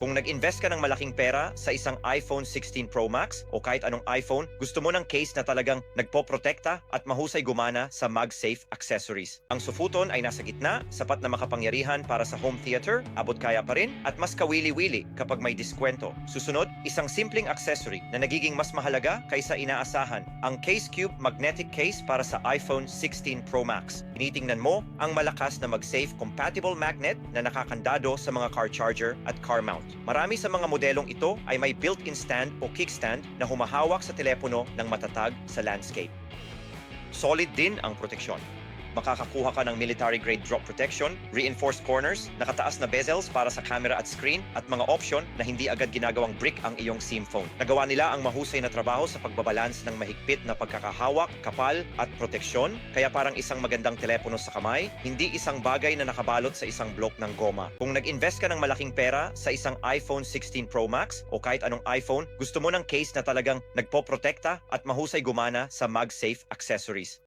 Kung nag-invest ka ng malaking pera sa isang iPhone 16 Pro Max o kahit anong iPhone, gusto mo ng case na talagang nagpoprotekta at mahusay gumana sa MagSafe accessories. Ang sufuton ay nasa gitna, sapat na makapangyarihan para sa home theater, abot kaya pa rin, at mas kawili-wili kapag may diskwento. Susunod, isang simpleng accessory na nagiging mas mahalaga kaysa inaasahan, ang Case Cube Magnetic Case para sa iPhone 16 Pro Max. Tinitingnan mo ang malakas na MagSafe compatible magnet na nakakandado sa mga car charger at car mount. Marami sa mga modelong ito ay may built-in stand o kickstand na humahawak sa telepono ng matatag sa landscape. Solid din ang proteksyon. Makakakuha ka ng military-grade drop protection, reinforced corners, nakataas na bezels para sa camera at screen, at mga option na hindi agad ginagawang brick ang iyong SIM phone. Nagawa nila ang mahusay na trabaho sa pagbabalance ng mahigpit na pagkakahawak, kapal, at proteksyon, kaya parang isang magandang telepono sa kamay, hindi isang bagay na nakabalot sa isang blok ng goma. Kung nag-invest ka ng malaking pera sa isang iPhone 16 Pro Max o kahit anong iPhone, gusto mo ng case na talagang nagpoprotekta at mahusay gumana sa MagSafe accessories.